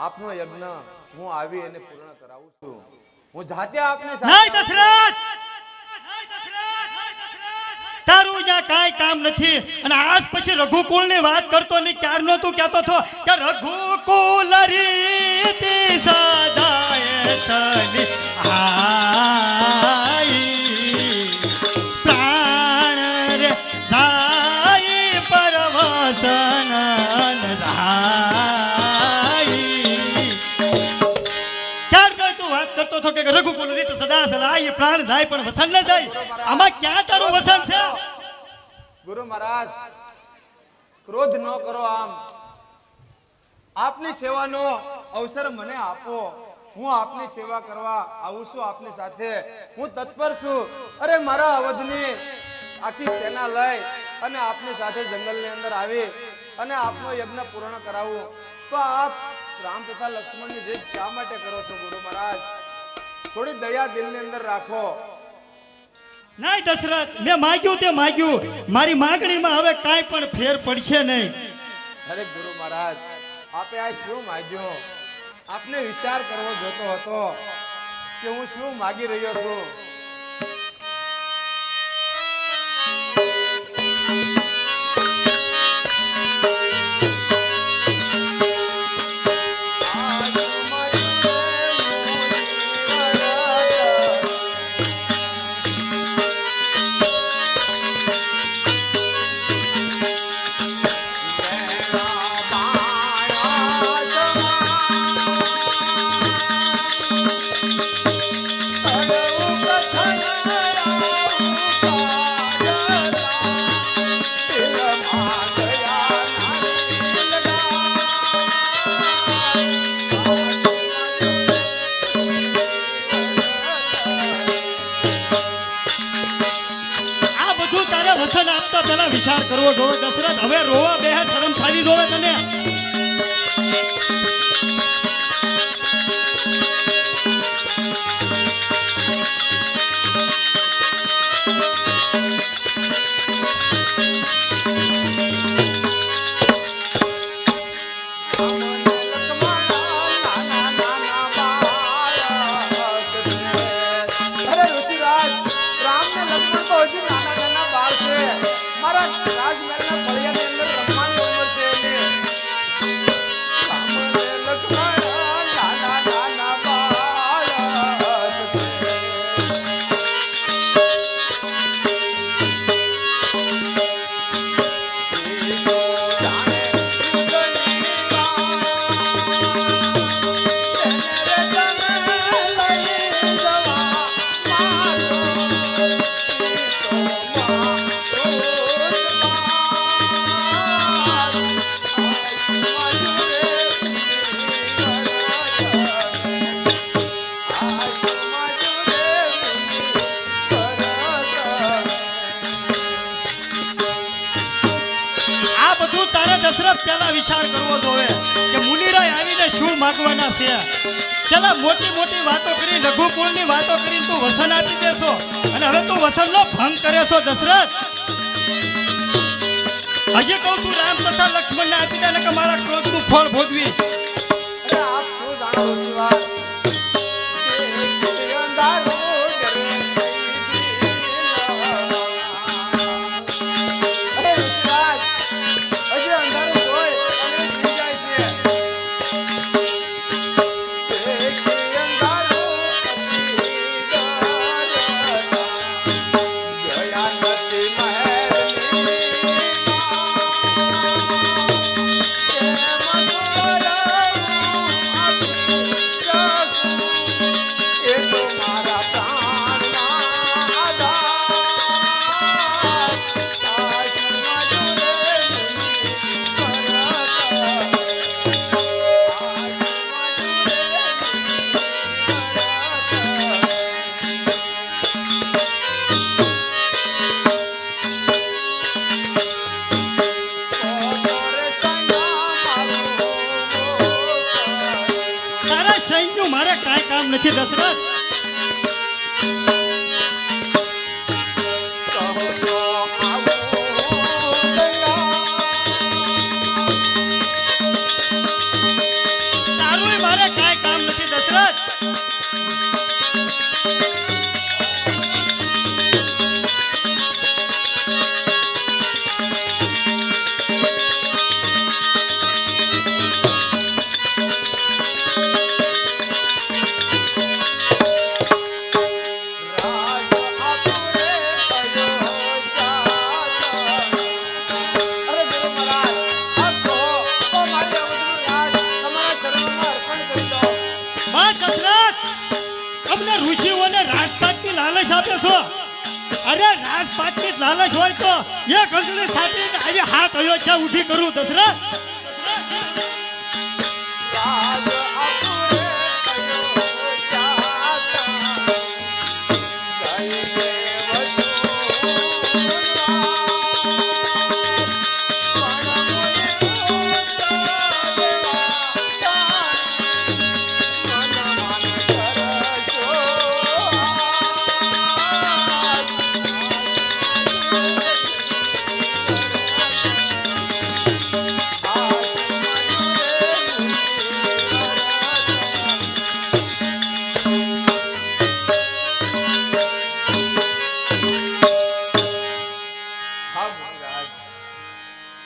આપનો યજ્ઞ હું આવી અને પૂર્ણ કરાવું છું. હું જાતે આપને નહીં દશરથ, તારું જ્યાં કાંઈ કામ નથી. અને આજ પછી રઘુકુળ ની વાત કરતો ને ક્યારનો તું કહેતો હતો કે રઘુકુલ રીતિ સદાય તની આઈ પ્રાણ રે જાય પરવસન કરતો કે રઘુકુલ રીત સદા સલાય પ્રાણ જાય પણ વસન ન જાય. આમાં ક્યાં તારું વસન છે? ગુરુ મહારાજ ક્રોધ ન કરો. આમ આપની સેવાનો અવસર મને આપો. હું આપની સેવા કરવા આવું છું. આપની સાથે હું તત્પર છું. અરે મારા અવધની આખી સેના લઈ અને આપની સાથે જંગલની અંદર આવી અને આપનો યજ્ઞ પૂર્ણ કરાવું. તો આપ રામ તથા લક્ષ્મણની જીત શા માટે કરો છો ગુરુ મહારાજ? થોડી દયા દિલની અંદર રાખો. નહીં દશરથ, મેં માગ્યું તે માગ્યું. મારી માગણીમાં હવે કાંઈ પણ ફેર પડશે નહીં. અરે ગુરુ મહારાજ આપે આ શું માગ્યું? આપને વિચાર કરવો જોતો હતો કે હું શું માગી રહ્યો છું. વિચાર કરવો જોવે દશરથ. હવે રોવા બે શરમ ખાલી જોવે તને. પેલા વિચાર કરવો જોઈએ કે મુનિરાય આવીને શું માંગવાના છે. ચલા મોટી મોટી વાતો કરી, રઘુકુળની વાતો કરી તું વસન આપી દેશો અને હવે તું વસનનો ભંગ કરે છો દશરથ. હજી કહું તું રામ તથા લક્ષ્મણને આપી દે કે મારા ક્રોધનું ફળ ભોગવીશ. આપ શું જાણો છો? નથી દશરથ. તારું આપે છો? અરે રાજપાટની જ લાલચ હોય તો એક અંગલી સાથે આજે હાથ અયોધ્યા ઊભી કરું દશરથ. રાજ આપુરે અયોધ્યા જય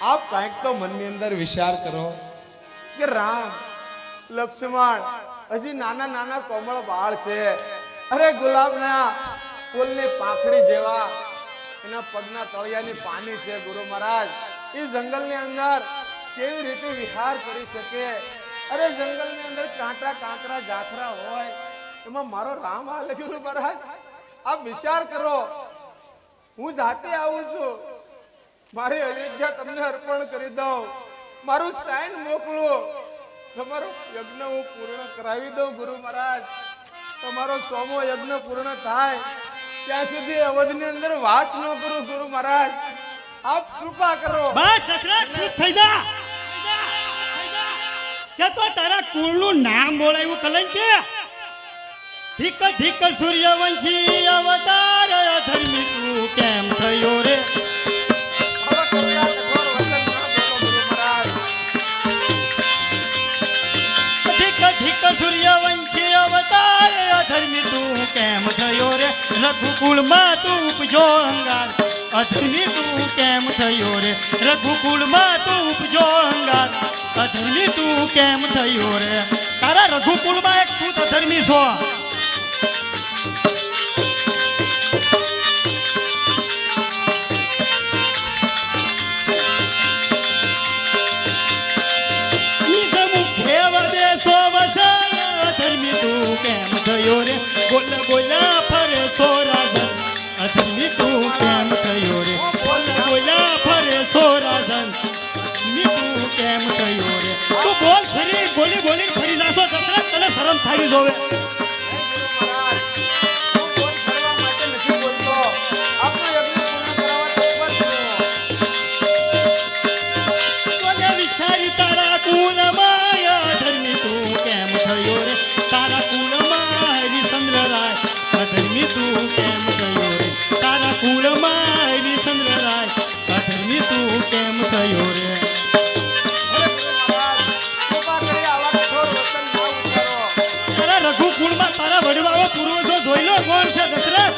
આપ કાંઈક તો મનની અંદર વિચાર કરો કે રામ લક્ષ્મણ હજી નાના નાના કોમળ બાળ છે. અરે ગુલાબના ફૂલની પાંખડી જેવા એના પગના તળિયાની પાની છે. ગુરુ મહારાજ એ જંગલની અંદર કેવી રીતે વિહાર કરી શકે? અરે જંગલની અંદર કાંટા કાંકરા જાખરા હોય એમાં મારો રામ હાલે. ગુરુ મહારાજ આપ વિચાર કરો. હું જાતે આવું છું, મારી અયોધ્યા તમને અર્પણ કરી દઉં, મારું સાઈન મોકલો, તમારો યજ્ઞ હું પૂર્ણ કરાવી દઉં. ગુરુ મહારાજ તમારો 100મો યજ્ઞ પૂર્ણ થાય ત્યાં સુધી અવધની અંદર વાસ ન કરું. ગુરુ મહારાજ આપ કૃપા કરો. બસ દશરથ ચૂપ થઈ જા. કે તો તારા કુળનું નામ બોલાવ્યું કલંકે. ધિક ધિક સૂર્યવંશી અવતાર અધર્મી તું કેમ થયો રે? હવે કરુણા કઠોર વચન ના બોલો. ગુરુ મહારાજ ધિક ધિક સૂર્યવંશી અવતાર અધર્મી તું કેમ થયો રે? રઘુકુળમાં તું ઉપજો અંગાર અધર્મી તું કેમ થયો રે? રઘુકુળમાં તું ઉપજો અંગાર અધર્મી તું કેમ થયો રે? તારા રઘુકુળમાં એક તું અધર્મી છો. બોલ બોલા ફરે સો રાજન અધર્મી તું કેમ થયો રે? બોલ બોલા ફરે સો રાજન અધર્મી તું કેમ થયો રે? તું બોલ ફરી બોલી બોલી ફરી નાખો દશરથ, તને શરમ થાવી જોવે. હું બોલ કરવા માટે નથી બોલતો, આપનો યજ્ઞ પૂર્ણ કરાવવા તત્પર છું. તને વિચારી તારા કુળમાં અધર્મી તું કેમ થયો રે? તારા કુળમાં હરિચંદ્ર રાય અધર્મી તું કેમ થયો રે? તારા કુળમાં હરિચંદ્ર રાય અધર્મી તું કેમ થયો રે? તારા રઘુકુળમાં તારા વડવાઓ પૂર્વજો જોઈ લો કોણ છે દશરથ.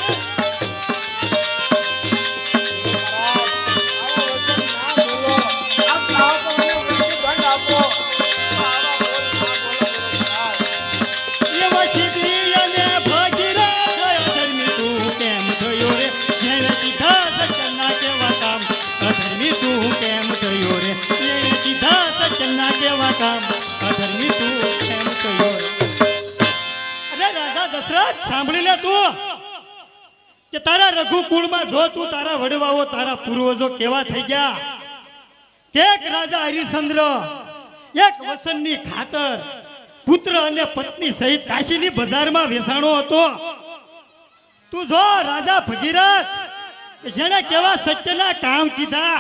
એવા શિબી અને ભગીરથ અધર્મી તું કેમ થયો રે? જેણે કીધા સચના કેવા કામ અધર્મી તું કેમ થયો રે? જેણે કીધા સચના કેવા કામ અધર્મી તું કેમ થયો રે? અરે રાજા દશરથ સાંભળી લે તું કે તારા રઘુકુળમાં જો તું તારા વડવાઓ તારા પૂર્વજો કેવા થઈ ગયા. એક રાજા હરિશ્ચંદ્ર એક વસનની ખાતર પુત્ર અને પત્ની સહિત કાશીની બજારમાં વેચાણો હતો. તું જો રાજા ભગીરથ જેને કેવા સત્યના કામ કીધા.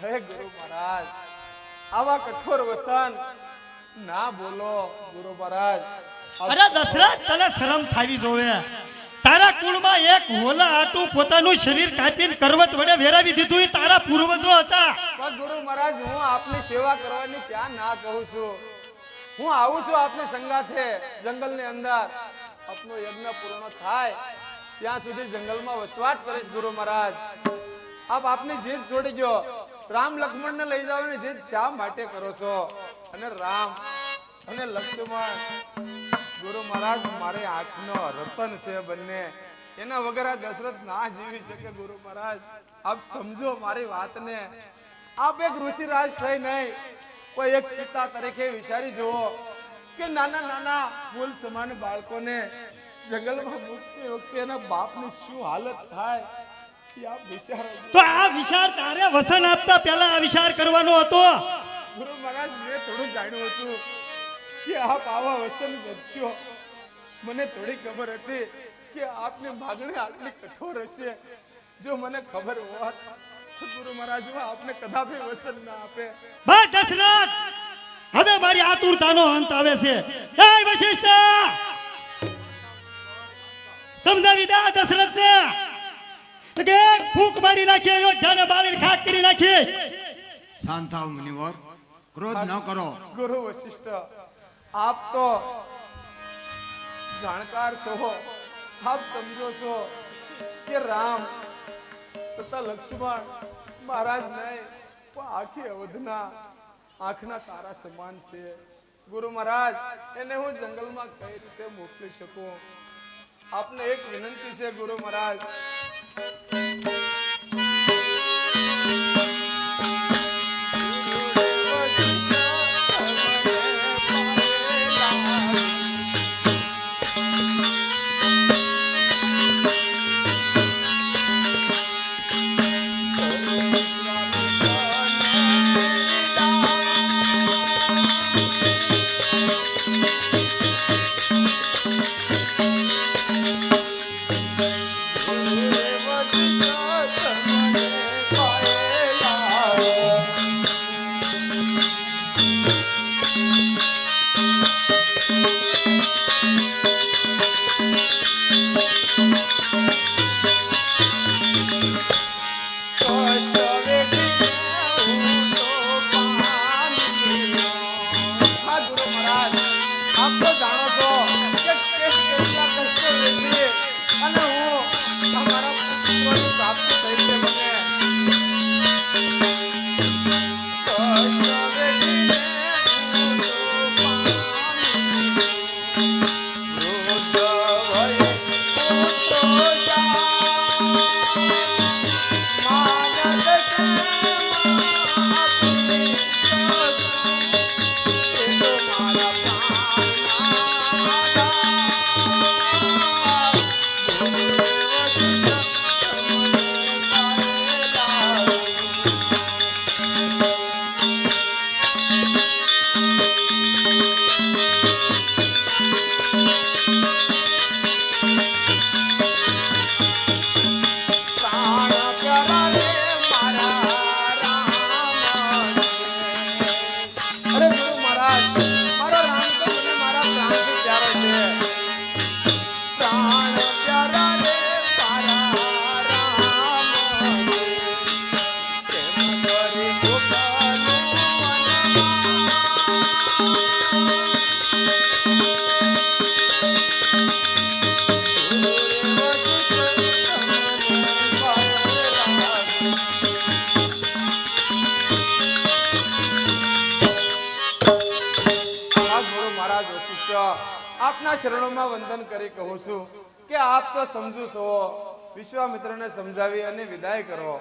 હે ગુરુ મહારાજ આવા કઠોર વસન ના બોલો. ગુરુ મહારાજ અરે દશરથ તને શરમ થાવી જોવે. તારા કુળમાં એક હોલા આટું પોતાનું શરીર કાપીને કરવત વડે વેરાવી દીધું એ તારા પૂર્વજો હતા. પણ ગુરુ મહારાજ હું આપની સેવા કરવાની ક્યાં ના કહું છું. હું આવું છું આપની સંગાથે જંગલની અંદર. આપનો યજ્ઞ પૂર્ણ થાય ત્યાં સુધી જંગલમાં વસવાટ કરીશ. ગુરુ મહારાજ આપ આપની જીદ છોડી ગયો. રામ લક્ષ્મણને લઈ જવાની જીદ શા માટે કરો છો? અને રામ અને લક્ષ્મણ ગુરુ મહારાજ મારે આંખનો રતન છે બંને. એના વગર આ દશરથ ના જીવી શકે. ગુરુ મહારાજ આપ સમજો મારી વાતને. આપ એક ઋષિરાજ થઈ નહીં કોઈ એક પિતા તરીકે વિચારી જુઓ કે નાના નાના ફૂલ સમાન બાળકોને જંગલમાં મૂકતી વખતે એના બાપની શું હાલત થાય એ આપ વિચારો. તો આ વિચાર તારે વસન આપતા પહેલા આ વિચાર કરવાનો હતો. ગુરુ મહારાજ મેં થોડું જાણ્યું હતું કે આપ આવા વસન જજો. મને થોડી ખબર હતી કે આપની માગણી આટલી કઠોર હશે. જો મને ખબર હોત તો ગુરુ મહારાજ આપને કદાપી વસન ના આપે. બસ દશરથ, હવે મારી આતુરતાનો અંત આવે છે. એ વશિષ્ઠ, સમજાવી દે દશરથને કે ફૂંક મારી નાખી, અયોધ્યાને બાળીને ખાક કરી નાખીશ. શાંત થાઓ મુનિવર, ક્રોધ ન કરો. ગુરુ વશિષ્ઠ, આપ તો જાણકાર છો. આપ સમજો છો કે રામ તથા લક્ષ્મણ મહારાજ નહીં પણ આખી અવધના આંખના તારા સમાન છે. ગુરુ મહારાજ, એને હું જંગલમાં કઈ રીતે મોકલી શકું? આપને એક વિનંતી છે ગુરુ મહારાજ. આપના શરણોમાં વંદન કરી કહું છું કે આપ તો સમજુ છો. વિશ્વામિત્રને સમજાવી અને વિદાય કરો.